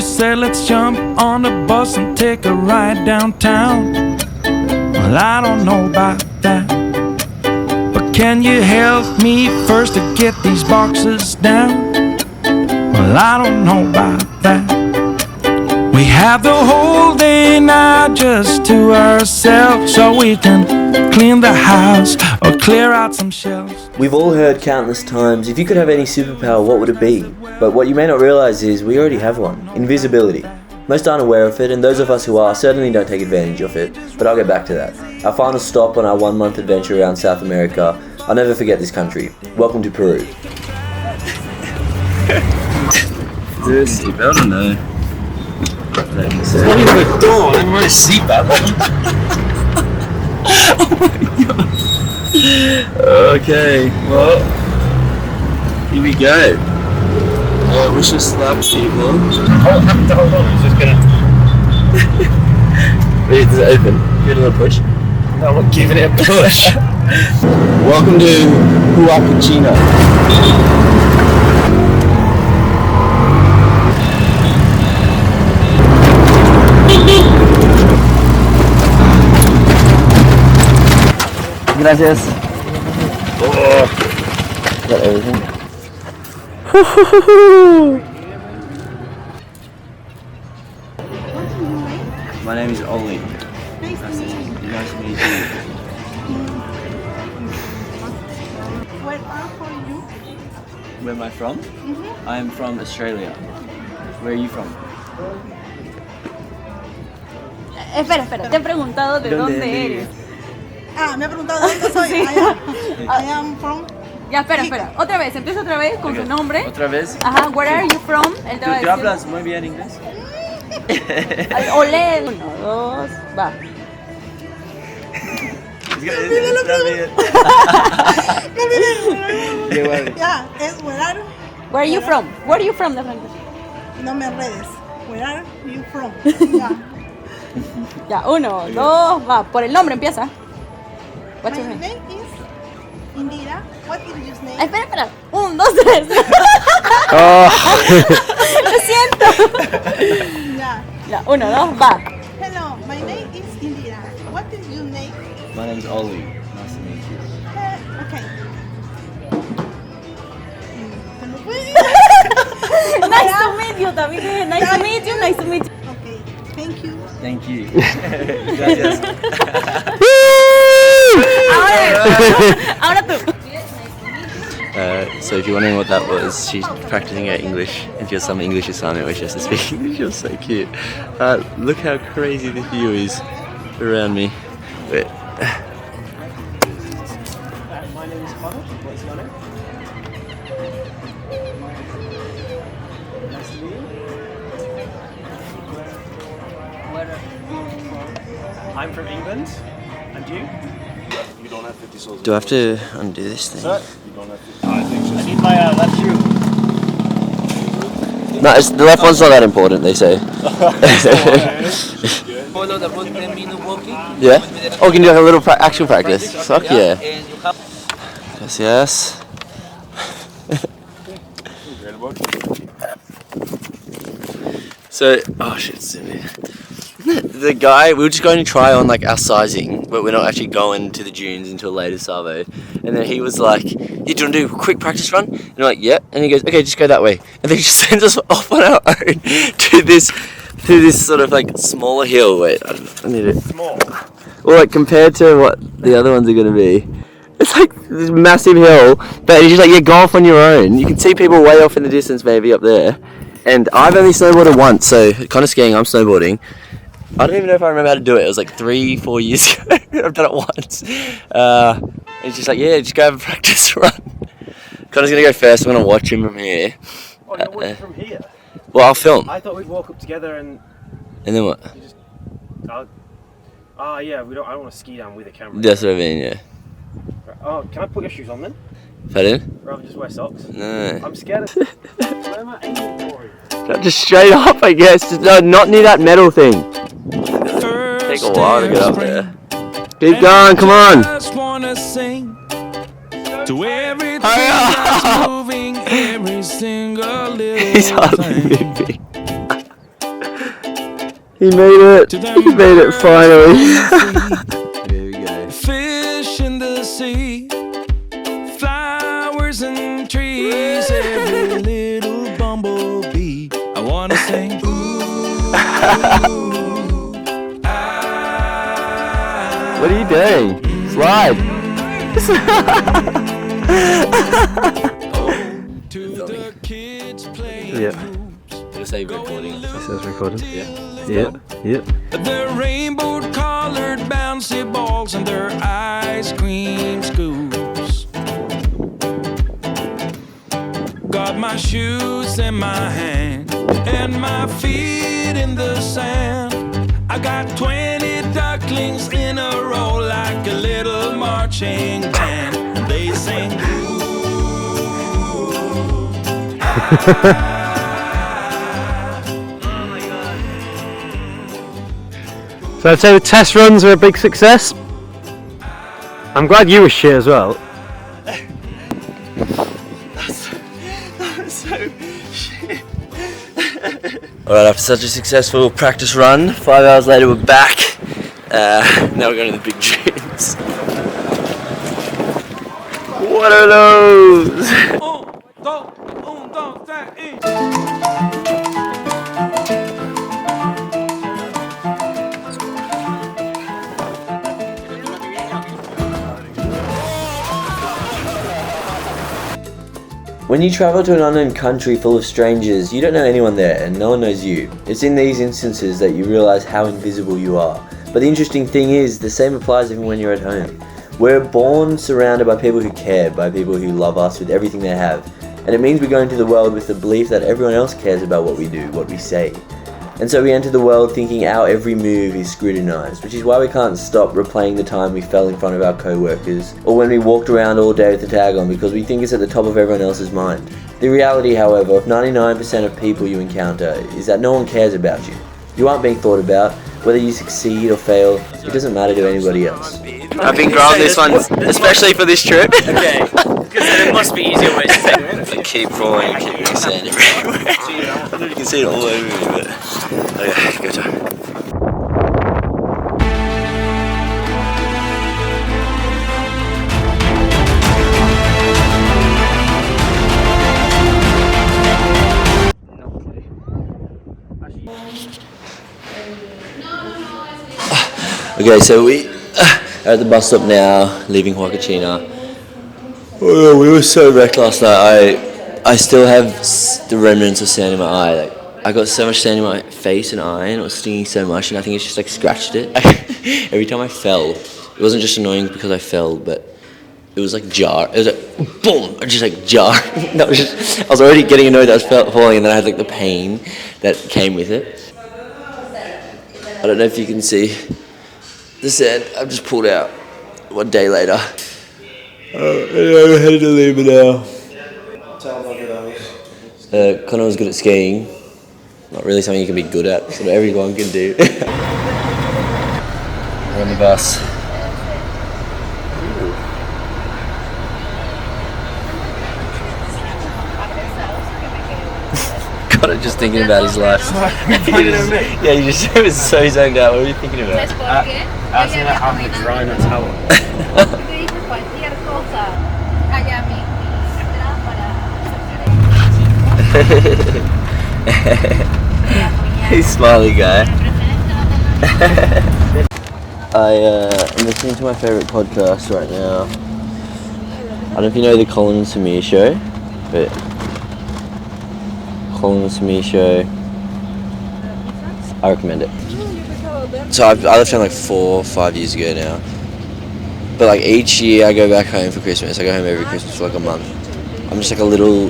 you said let's jump on the bus and take a ride downtown. Well, I don't know about that, but can you help me first to get these boxes down? Well, I don't know about that. We have the whole day now just to ourselves, so we can clean the house or clear out some shelves. We've all heard countless times, if you could have any superpower, what would it be? But what you may not realize is we already have one: invisibility. Most aren't aware of it, and those of us who are certainly don't take advantage of it, but I'll get back to that. Our final stop on our 1-month adventure around South America. I'll never forget this country. Welcome to Peru. Is there a seatbelt or no? It's not even a door, I'm wearing a seatbelt. Oh my god. Okay, well, here we go. We should slap people. Hold on, it's just gonna... Wait, does it open? Give it a little push. No, I'm not giving it a push. Welcome to Huacachina. Gracias. Oh. Is that everything? My name is Oli. Nice to meet you. Where are you? Where am I from? I am from Australia. Where are you from? Espera, te he preguntado de dónde eres. Ah, me ha preguntado de dónde soy. Sí. I am from... Ya, espera. Otra vez, empieza otra vez con Okay. su nombre. ¿Otra vez? Ajá, where are you from? Él te va a ¿Tú decir. hablas muy bien inglés? Olé. 1, 2, va. Ya, es where are... Where are you from? Where are you from, de frente? No me enredes. Where are you from? Ya. Ya, 1, 2, va. Por el nombre empieza. What's your My name? name is Indira. What is your name? Espera. 1, 2, 3. Lo siento. Ya. Ya, 1, 2, va. Hello, my name is Indira. What is your name? My name is Oli. Nice to meet you. Okay. Nice to meet you también. Nice to meet you, nice to meet you. Okay, thank you. Thank you. Gracias. Ahora tú. So if you're wondering what that was, she's practicing her English and she has some English assignment where she has to speak English. She was so cute. Look how crazy the view is around me. Wait. My name is Connor. What's your name? Nice to meet you. I'm from England. And you? You don't have 50 souls. Do I have to undo this thing? Sir? You don't have 50. I need my left shoe. No, the left one's not that important, they say. Follow the route 10 minute walking. Yeah? Oh, we can do like a little actual practice. Fuck yeah. Yes. So, oh shit, the guy, we were just going to try on like our sizing, but we're not actually going to the dunes until later, Savo. And then he was like, "You do you want to do a quick practice run?" And we're like, "Yeah." And he goes, "Okay, just go that way." And then he just sends us off on our own to this sort of like smaller hill. Wait, I don't know, I need it. Small. Well, like compared to what the other ones are going to be. It's like this massive hill, but he's just like, yeah, go off on your own. You can see people way off in the distance, maybe up there. And I've only snowboarded once, so kind of skiing, I'm snowboarding. I don't even know if I remember how to do it. It was like 3-4 years ago. I've done it once. And he's just like, yeah, just go have a practice run. Connor's going to go first. I'm going to watch him from here. Oh, you're walking from here? Well, I'll film. I thought we'd walk up together and... And then what? You just... yeah, I don't want to ski down with a camera. That's what I mean, yeah. Oh, can I put your shoes on then? Pardon? Rather than just wear socks? No. I'm scared of... Where am I aiming for you? Just straight up, I guess. Just not near that metal thing. Take a while to get up there. Keep going, come on. Just wanna sing to everything that's moving, every single little He's hardly thing. moving. He made it. He made it finally. Here we go. Fish in the sea, flowers and trees, every little bumblebee. I wanna sing. Ooh, What are you doing? Slide. to the kids playing. Yeah. Did I say recording? This is recording. Yeah. Yeah. Their rainbow colored bouncy balls and their ice cream scoops. Got my shoes in my hand and my feet in the sand. I got 20 ducklings in a row like a little marching band. And they sing, So I'd say the test runs are a big success. I'm glad you were shit as well. Alright, after such a successful practice run, 5 hours later we're back. Now we're going to the big dreams. What are those? When you travel to an unknown country full of strangers, you don't know anyone there and no one knows you. It's in these instances that you realise how invisible you are. But the interesting thing is, the same applies even when you're at home. We're born surrounded by people who care, by people who love us with everything they have. And it means we go into the world with the belief that everyone else cares about what we do, what we say. And so we enter the world thinking our every move is scrutinised, which is why we can't stop replaying the time we fell in front of our co-workers, or when we walked around all day with the tag on because we think it's at the top of everyone else's mind. The reality, however, of 99% of people you encounter is that no one cares about you. You aren't being thought about. Whether you succeed or fail, it doesn't matter to anybody else. I've been growing this one, especially for this trip. Okay, because there must be easier ways to say it. I keep falling, keep getting sand everywhere. I don't know if you can see it all over me, but okay, go time. Okay, so we are at the bus stop now, leaving Huacachina. Oh, we were so wrecked last night. I still have the remnants of sand in my eye. Like, I got so much sand in my face and eye, and it was stinging so much, and I think it's just like scratched it. Every time I fell, it wasn't just annoying because I fell, but it was like jar. It was like boom, just like jar. That was just. I was already getting annoyed that I was falling, and then I had like the pain that came with it. I don't know if you can see the sand I've just pulled out 1 day later. Anyway, we're headed to Lima now. Connor was good at skiing. Not really something you can be good at, sort of everyone can do. We're on the bus. Connor just thinking about his life. He was so zoned out. What were you thinking about? I was gonna have to dry my towel. He's smiley guy. I'm listening to my favourite podcast right now. I don't know if you know the Colin and Samir show, but Colin and Samir show, I recommend it. So I left home like 4 or 5 years ago now. But like each year I go back home for Christmas. I go home every Christmas for like a month. I'm just like a little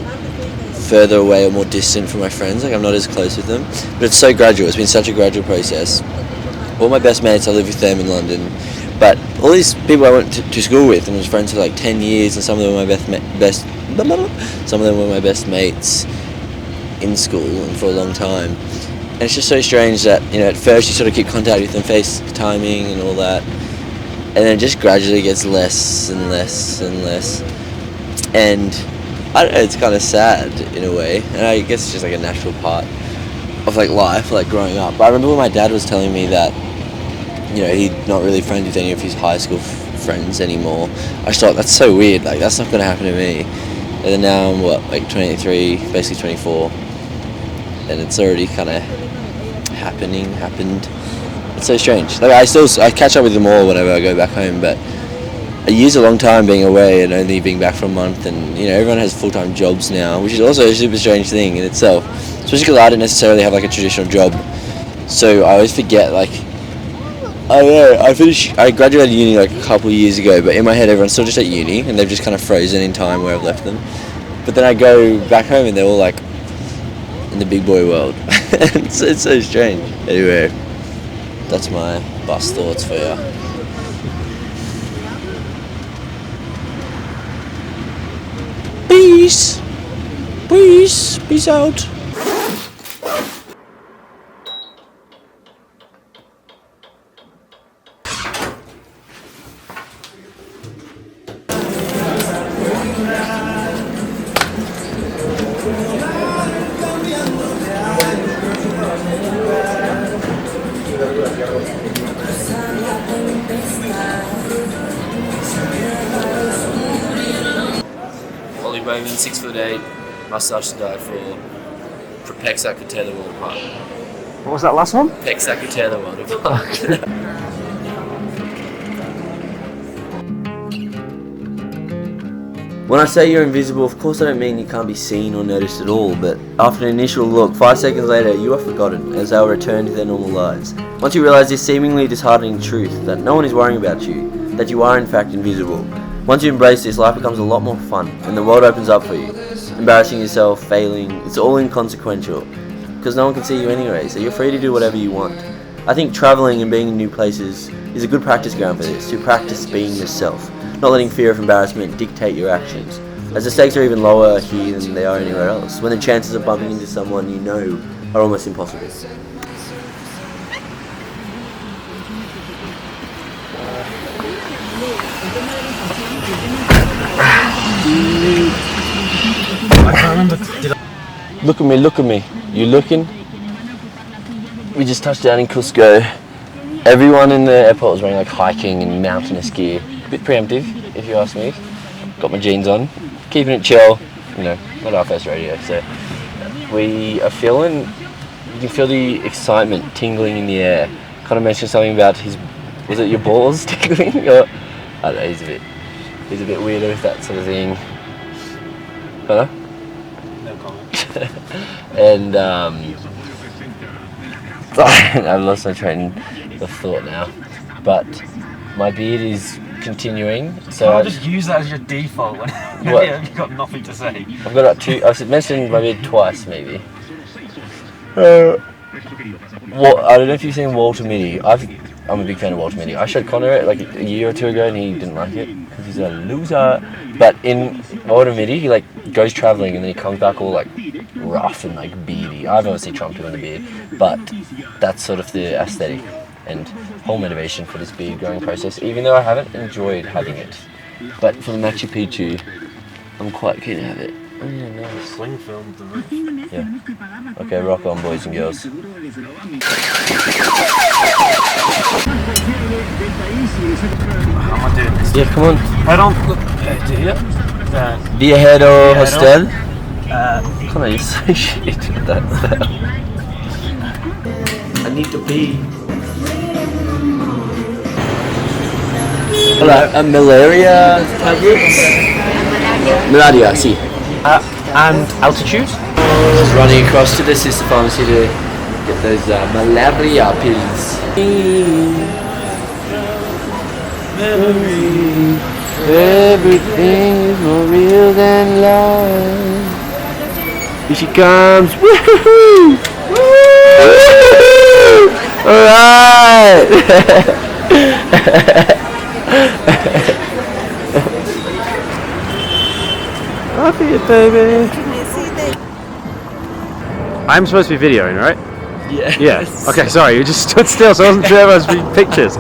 further away or more distant from my friends. Like I'm not as close with them. But it's so gradual. It's been such a gradual process. All my best mates, I live with them in London. But all these people I went to school with and was friends for like 10 years, and some of them were my best mates in school and for a long time. And it's just so strange that, you know, at first you sort of keep contact with them, FaceTiming and all that, and then it just gradually gets less and less and less. And I don't know, it's kind of sad in a way, and I guess it's just like a natural part of like life, like growing up. But I remember when my dad was telling me that, you know, he's not really friends with any of his high school friends anymore. I just thought, that's so weird, like that's not gonna happen to me. And then now I'm like 23, basically 24, and it's already kind of happened. It's so strange. Like I catch up with them all whenever I go back home, but a year's a long time being away and only being back for a month, and you know, everyone has full-time jobs now, which is also a super strange thing in itself, especially because I didn't necessarily have like a traditional job. So I always forget, like, I don't know, I graduated uni like a couple of years ago, but in my head everyone's still just at uni and they've just kind of frozen in time where I've left them. But then I go back home and they're all like in the big boy world. it's so strange. Anyway, that's my bus thoughts for you. Peace out. Ollie Bowman, 6'8", mustache to die for Pexa could tear the world apart. What was that last one? Pexa could tear the world apart. When I say you're invisible, of course I don't mean you can't be seen or noticed at all, but after an initial look, 5 seconds later, you are forgotten as they'll return to their normal lives. Once you realise this seemingly disheartening truth, that no one is worrying about you, that you are in fact invisible, once you embrace this, life becomes a lot more fun, and the world opens up for you. Embarrassing yourself, failing, it's all inconsequential, because no one can see you anyway, so you're free to do whatever you want. I think travelling and being in new places is a good practice ground for this, to practice being yourself, not letting fear of embarrassment dictate your actions, as the stakes are even lower here than they are anywhere else, when the chances of bumping into someone you know are almost impossible. I can't remember. Look at me. You looking? We just touched down in Cusco. Everyone in the airport was wearing like hiking and mountainous gear. A bit preemptive, if you ask me. Got my jeans on, keeping it chill. You know, not our first rodeo, so we are feeling. You can feel the excitement tingling in the air. Kind of mentioned something about was it your balls tingling? Or, I don't know, he's a bit weird with that sort of thing. Huh? No comment. And I've lost my train of thought now. But my beard is continuing. So I'll just use that as your default when you've got nothing to say. I've got two. I've mentioned my beard twice, maybe. Well, I don't know if you've seen Walter Mitty. I'm a big fan of Walter Mitty. I showed Connor it like a year or two ago, and he didn't like it because he's a loser. But in Walter Mitty, he like goes traveling and then he comes back all like rough and like beardy. I've obviously trumped him in the beard, but that's sort of the aesthetic and whole motivation for this beard growing process. Even though I haven't enjoyed having it, but for the Machu Picchu, I'm quite keen to have it. Oh yeah, nice. Sling film the roof. Yeah. Okay, rock on, boys and girls. How am I doing this? Yeah, come on. Head on. Do you? Viajero Hostel. Hostel. You're so shit with that stuff. I need to pee. Hello, malaria tablets? Malaria, see. And altitude? Just running across to the sister pharmacy to get those malaria pills. Everything's more real than life. Here she comes. Woohoo! Woo! Alright! I feel it, baby. I'm supposed to be videoing, right? Yeah. Yeah. Okay, sorry, you just stood still, so I wasn't sure if I was being pictures.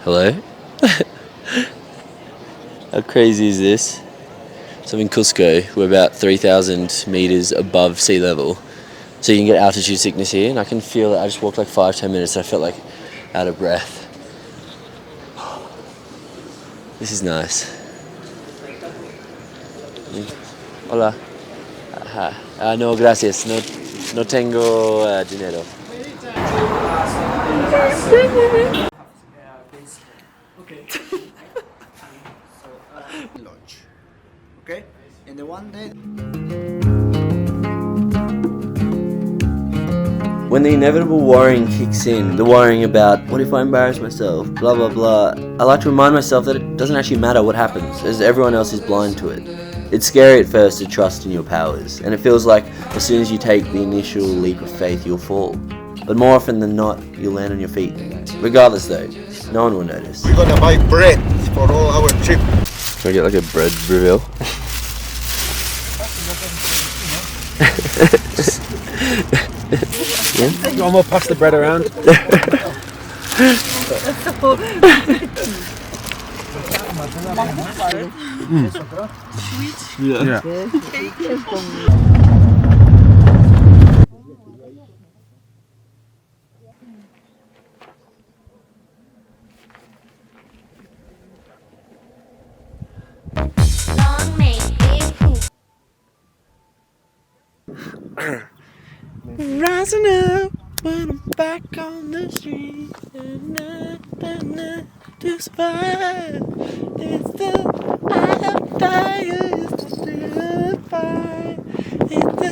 Hello? How crazy is this? So I'm in Cusco. We're about 3,000 meters above sea level. So you can get altitude sickness here, and I can feel it. I just walked like 5-10 minutes and I felt like out of breath. This is nice. Hola. No, gracias. No tengo dinero. Lodge. Okay? And the one day. When the inevitable worrying kicks in, the worrying about what if I embarrass myself, blah blah blah, I like to remind myself that it doesn't actually matter what happens, as everyone else is blind to it. It's scary at first to trust in your powers, and it feels like as soon as you take the initial leap of faith, you'll fall. But more often than not, you'll land on your feet. Regardless though, no one will notice. We're gonna buy bread for all our trip. Can I get like a bread reveal? I'm gonna pass the bread around. Yeah. Rising up when I'm back on the street, to survive. It's the eye of tiger, it's the fire, it's the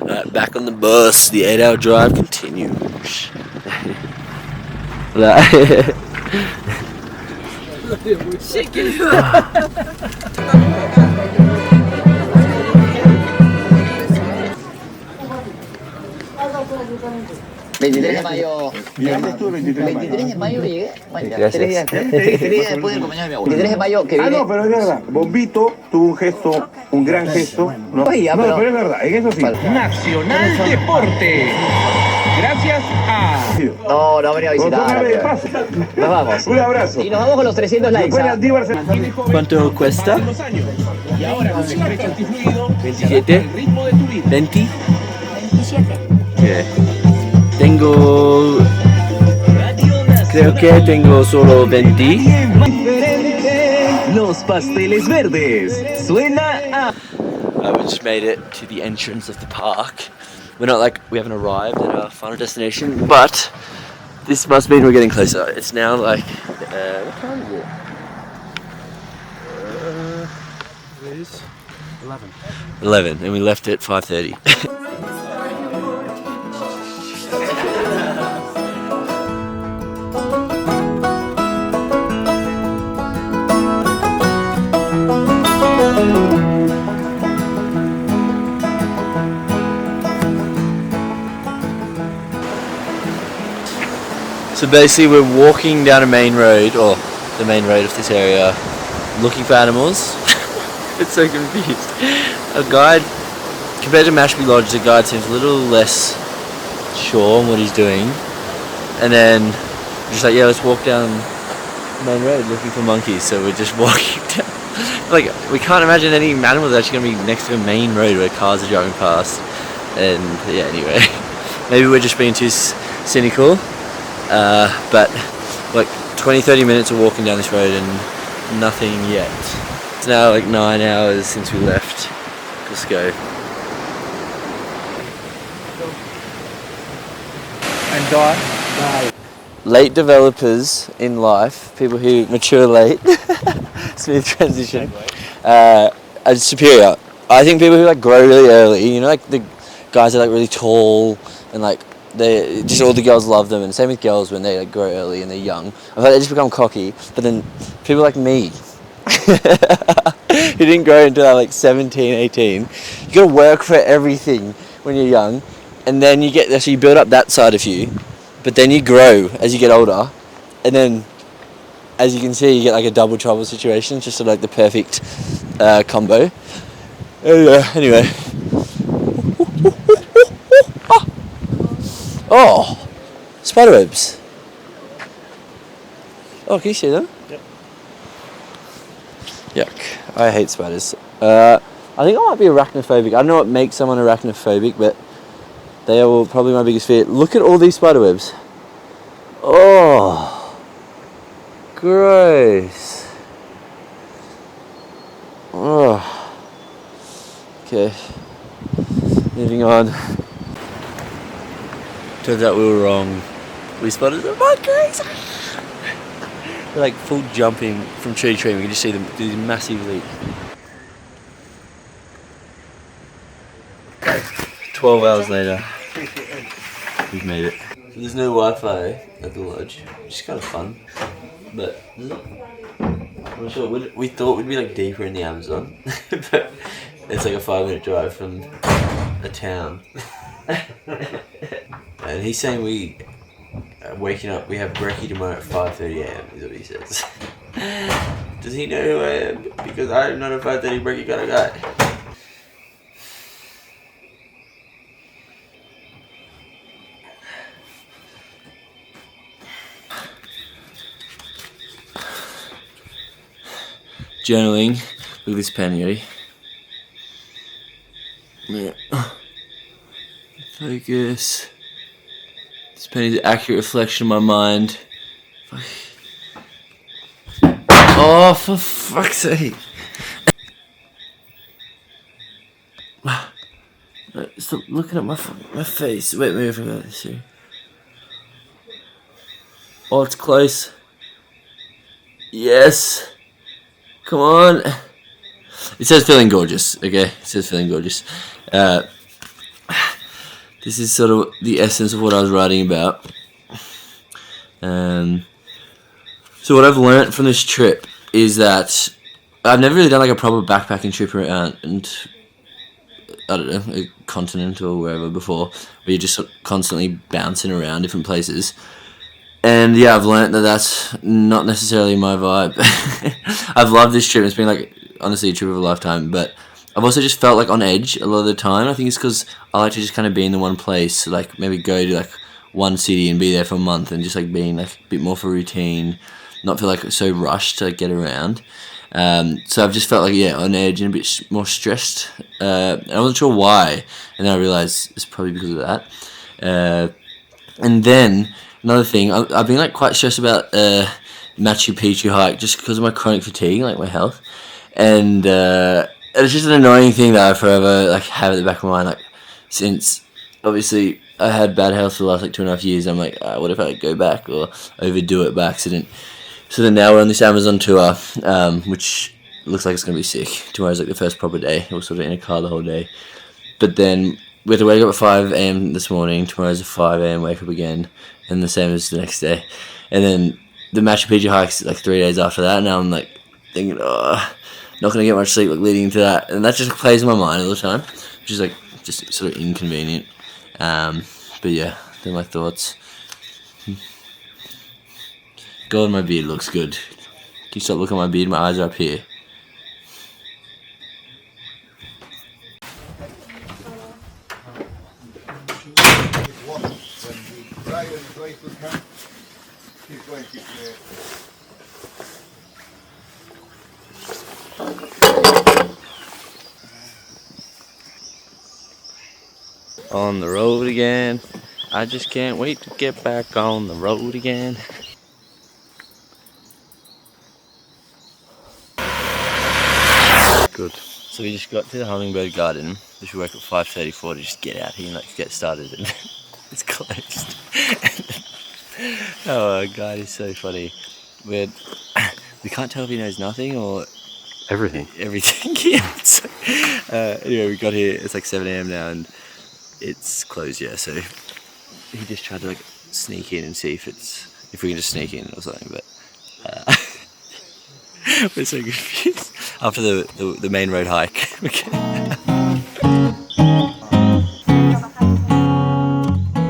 Alright, back on the bus. The 8-hour drive continues. ¿23 de mayo? ¿Dónde estuve 23 de mayo? 23 de mayo llegué. Gracias. 3 días después del cumpleaños de mi abuelo. 23 de mayo que Ah, viene. no, pero es verdad. Bombito tuvo un gesto, un gran gesto. No, Oye, no, pero- pero es verdad, en eso sí. Nacional Deporte. Gracias a... No, no venía a visitar. de paso. Nos vamos. Un abrazo. Y nos vamos con los 300 likes. Después ¿ah? las divas se- ¿Cuánto cuesta? Y ahora con el pecho antifluido, 27. el ritmo de tu vida. 20. 27. Tengo... Creo que tengo solo 20. Los pasteles verdes. Suena a... We just made it to the entrance of the park. We haven't arrived at our final destination, but this must mean we're getting closer. It's now like, what time is it? It is 11. 11, and we left at 5:30. So basically we're walking down a main road, or the main road of this area, looking for animals. It's so confused. A guide, compared to Mashpee Lodge, the guide seems a little less sure on what he's doing. And then just like, yeah, let's walk down the main road looking for monkeys. So we're just walking down. Like, we can't imagine any animals actually going to be next to a main road where cars are driving past. And yeah, anyway, maybe we're just being too cynical. But like 20-30 minutes of walking down this road and nothing yet. It's now like 9 hours since we left Cusco. And die. Late developers in life, people who mature late, smooth transition, are superior. I think people who like grow really early, you know, like the guys are like really tall and like they just all the girls love them, and same with girls when they like grow early and they're young. I feel like they just become cocky. But then people like me, who didn't grow until like 17, 18, you gotta work for everything when you're young, and then you get so you build up that side of you, but then you grow as you get older, and then as you can see you get like a double trouble situation. It's just sort of like the perfect combo. Anyway. Oh, spiderwebs. Oh, can you see them? Yep. Yuck. I hate spiders. I think I might be arachnophobic. I don't know what makes someone arachnophobic, but they are probably my biggest fear. Look at all these spider webs. Oh, gross. Oh. Okay. Moving on. Turns out we were wrong. We spotted the monkeys. They're like full jumping from tree to tree. We can just see them do these massive leaps. 12 hours later, we've made it. So there's no Wi-Fi at the lodge, which is kind of fun, but I'm not sure. We thought we'd be like deeper in the Amazon, but it's like a 5-minute drive from a town. And he's saying we are waking up. We have brekkie tomorrow at 5:30 a.m. is what he says. Does he know who I am? Because I'm not a 5:30 brekkie kind of guy. Journaling with this pen, ready? Yeah. Focus. This pen is an accurate reflection of my mind. Oh, for fuck's sake. Stop looking at my face. Wait, maybe I forgot this here. Oh, it's close. Yes. Come on. It says feeling gorgeous, okay? It says feeling gorgeous. This is sort of the essence of what I was writing about. So what I've learnt from this trip is that I've never really done like a proper backpacking trip around, and I don't know, a continent or wherever before, where you're just sort of constantly bouncing around different places. And yeah, I've learnt that that's not necessarily my vibe. I've loved this trip. It's been like, honestly, a trip of a lifetime. But I've also just felt like on edge a lot of the time. I think it's because I like to just kind of be in the one place. Like maybe go to like one city and be there for a month and just like being like a bit more for routine. Not feel like so rushed to like, get around. So I've just felt like, yeah, on edge and a bit more stressed. And I wasn't sure why. And then I realised it's probably because of that. And then another thing, I've been like quite stressed about Machu Picchu hike just because of my chronic fatigue, like my health, and it's just an annoying thing that I forever like have at the back of my mind. Like since obviously I had bad health for the last like 2.5 years, I'm like, what if I go back or overdo it by accident? So then now we're on this Amazon tour, which looks like it's gonna be sick. Tomorrow's like the first proper day. We're sort of in a car the whole day, but then we have to wake up at 5 a.m. this morning. Tomorrow's a 5 a.m. wake up again. And the same as the next day. And then the Machu Picchu hike's like 3 days after that. Now I'm like thinking, not going to get much sleep like leading into that. And that just plays in my mind all the time. Which is like just sort of inconvenient. But yeah, they're my thoughts. God, my beard looks good. Can you stop looking at my beard? My eyes are up here. On the road again. I just can't wait to get back on the road again. Good. So we just got to the Hummingbird Garden, which we woke up at 5:34 to just get out here and like get started, and it's closed. Oh God, he's so funny. We can't tell if he knows nothing or everything. Everything. Yeah. So, anyway, we got here. It's like 7 a.m. now, and it's closed. Yeah. So he just tried to like sneak in and see if we can just sneak in or something, but we're so confused after the main road hike.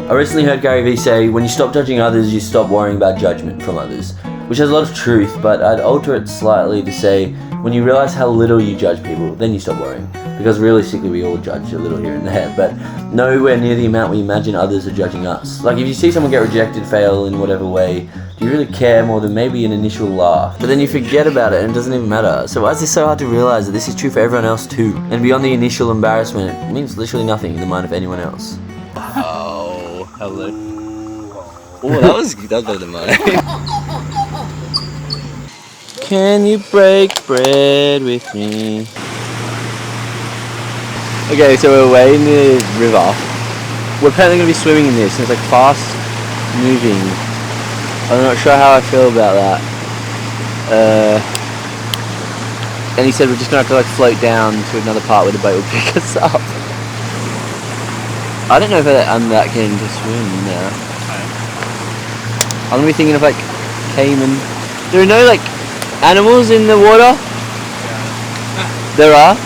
I recently heard Gary Vee say, when you stop judging others, you stop worrying about judgment from others, which has a lot of truth, but I'd alter it slightly to say, when you realize how little you judge people, then you stop worrying. Because realistically, we all judge a little here and there, but nowhere near the amount we imagine others are judging us. Like if you see someone get rejected, fail in whatever way, do You really care more than maybe an initial laugh. But then you forget about it and it doesn't even matter. So why is this so hard to realize that this is true for everyone else too? And beyond the initial embarrassment, it means literally nothing in the mind of anyone else. Oh, hello. Oh, that was better than mine. Can you break bread with me? Okay, so we're way in the river. We're apparently going to be swimming in this, and it's like fast moving. I'm not sure how I feel about that. And he said we're just going to have to like float down to another part where the boat will pick us up. I don't know if I'm that keen to swim now. I'm going to be thinking of like caiman. There are no like animals in the water? Yeah. There are?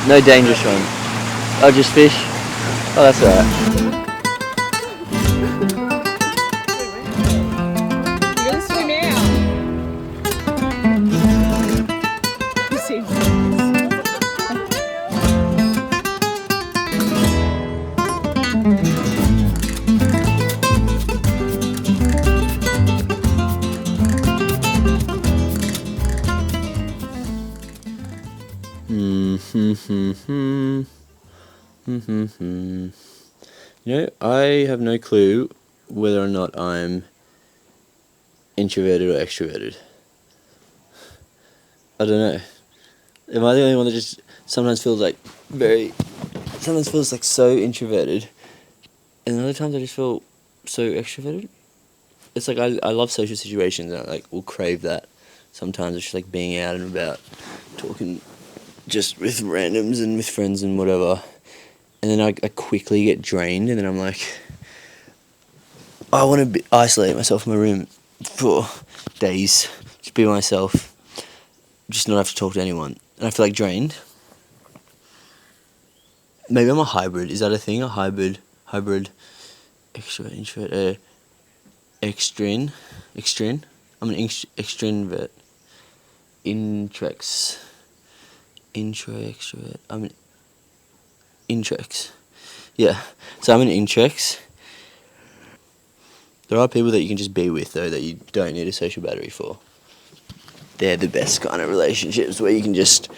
No dangerous one. Oh, just fish? Oh, that's alright. You're gonna swim out. You see. You know, I have no clue whether or not I'm introverted or extroverted. I don't know. Am I the only one that just sometimes feels like so introverted, and other times I just feel so extroverted? It's like I love social situations and I like will crave that. Sometimes it's just like being out and about, talking just with randoms and with friends and whatever. And then I quickly get drained, and then I'm like, I want to isolate myself in my room for days, just be myself, just not have to talk to anyone. And I feel like drained. Maybe I'm a hybrid. Is that a thing? A hybrid, extrovert, introvert, extrin. I'm an extrovert. Extrovert. I'm an Intrex. Yeah, so I'm an Intrex. There are people that you can just be with though that you don't need a social battery for. They're the best kind of relationships where you can just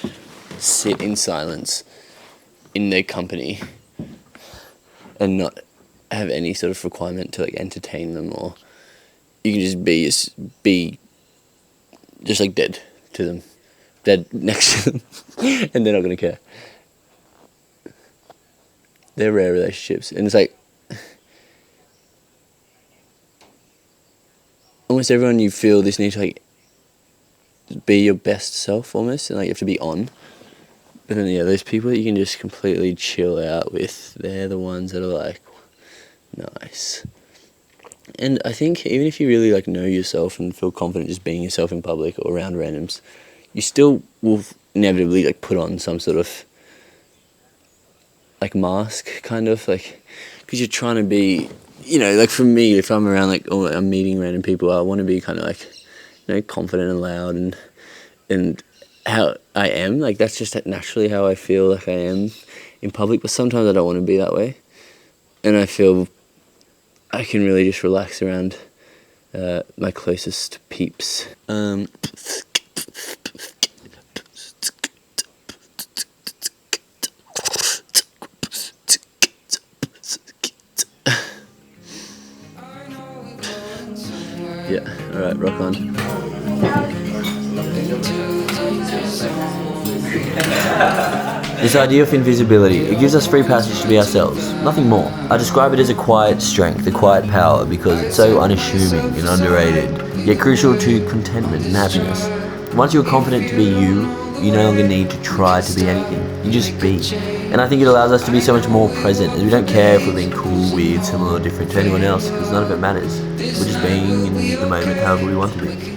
sit in silence in their company and not have any sort of requirement to like entertain them, or you can just be just like dead to them, dead next to them, and they're not gonna care. They're rare relationships, and it's like almost everyone you feel this need to like be your best self almost, and like you have to be on. But then yeah, those people that you can just completely chill out with, they're the ones that are like nice. And I think even if you really like know yourself and feel confident just being yourself in public or around randoms, you still will inevitably like put on some sort of like mask, kind of like, because you're trying to be, you know, like for me, if I'm around like, or I'm meeting random people, I want to be kind of like, you know, confident and loud and how I am, like that's just naturally how I feel like I am in public. But sometimes I don't want to be that way, and I feel I can really just relax around my closest peeps. Yeah, alright, rock on. This idea of invisibility, it gives us free passage to be ourselves, nothing more. I describe it as a quiet strength, a quiet power, because it's so unassuming and underrated, yet crucial to contentment and happiness. Once you're confident to be you, you no longer need to try to be anything, you just be. And I think it allows us to be so much more present, as we don't care if we're being cool, weird, similar or different to anyone else, because none of it matters. We're just being in the moment however we want to be.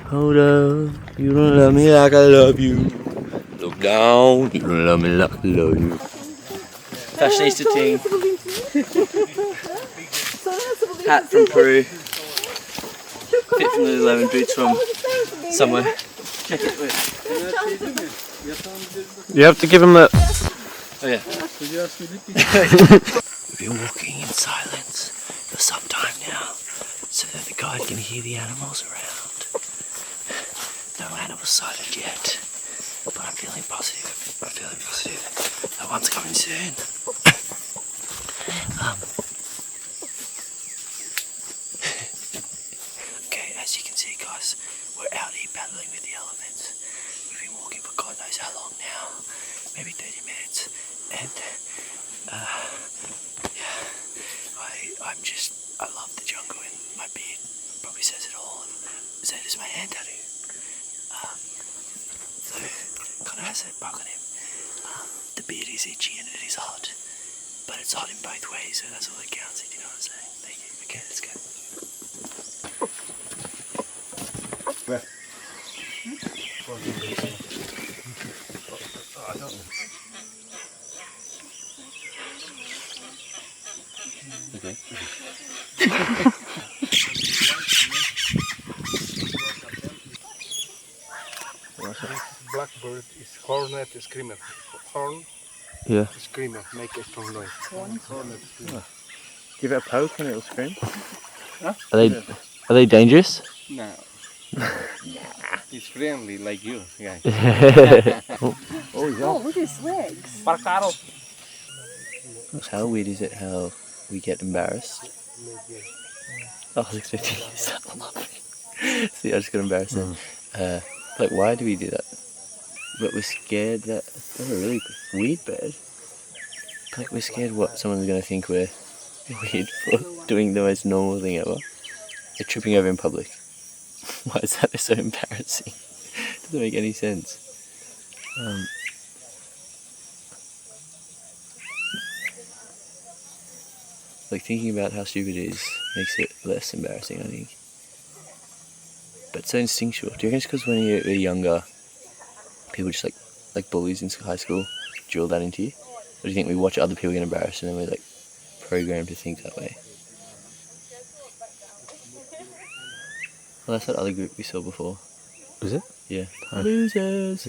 Hold up, you don't love me like I love you. Look down, you don't love me like I love you. Fashionista ting. Hat from Peru. Fit from the 11 boots from somewhere. Check it, wait. You have to give him that. Oh yeah. been walking in silence for some time now, so that the guide can hear the animals around. No animals sighted yet, but I'm feeling positive. That one's coming soon. Okay, as you can see, guys, we're out here battling with the elements. We've been walking for God knows how long now, maybe 30 minutes, and I love the jungle, and my beard probably says it all, and so does my hand tattoo. So, kind of has a bug on him. The beard is itchy and it is hot, but it's hot in both ways, so that's all that counts, if you know what I'm saying. Thank you. Okay, let's go. Okay. Blackbird is hornet screamer. Horn Yeah. screamer, make a strong noise. Hornet screamer. Give it a poke and it'll scream. Huh? Are they dangerous? No. It's friendly like you, guys. Oh, look at his legs. How weird is it how we get embarrassed? I was expecting you to start laughing. See, I just got embarrassed then. Like, why do we do that? But we're scared that... That's a really weird bird. Like, we're scared what someone's going to think we're weird for doing the most normal thing ever. Like tripping over in public. Why is that so embarrassing? Doesn't make any sense. Like, thinking about how stupid it is makes it less embarrassing, I think. But it's so instinctual. Do you reckon it's because when you're younger, people just like bullies in high school drill that into you? Or do you think we watch other people get embarrassed and then we're like programmed to think that way? Well, that's that other group we saw before. was it? Yeah. Losers!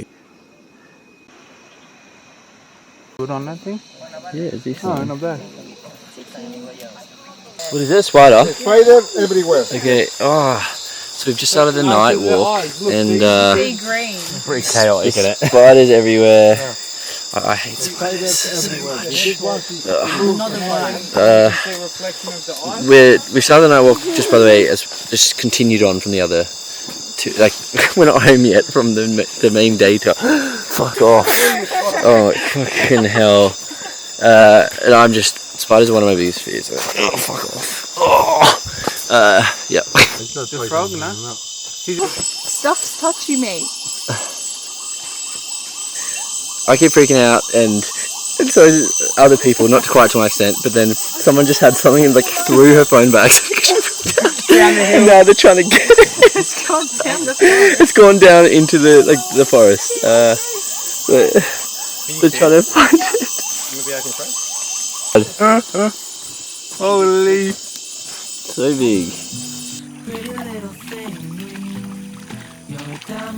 Good on that thing? Yeah, it's decent. No, not bad. What is that, spider? Spider everywhere. Okay, so we've just started the night walk, and Big green. Pretty chaotic, isn't it? spiders everywhere. I hate spiders so much. We started the night walk, just by the way, as just continued on from the other two. Like, we're not home yet from the main data. Fuck off. Oh, fucking hell. And I'm just, spiders are one of my biggest fears. Like, oh, fuck off. Oh. Yeah. It's not the frog, no? Stuff's touching me. I keep freaking out, and so other people, not quite to my extent, but then someone just had something and like threw her phone back. And now they're trying to get it. It's gone down the forest. It's gone down into the forest. They're trying to find it. Maybe I can try. Holy! So big.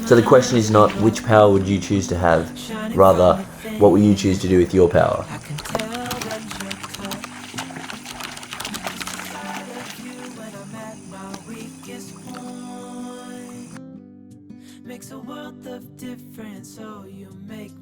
So the question is not which power would you choose to have, rather what will you choose to do with your power? Makes a world of difference, so you make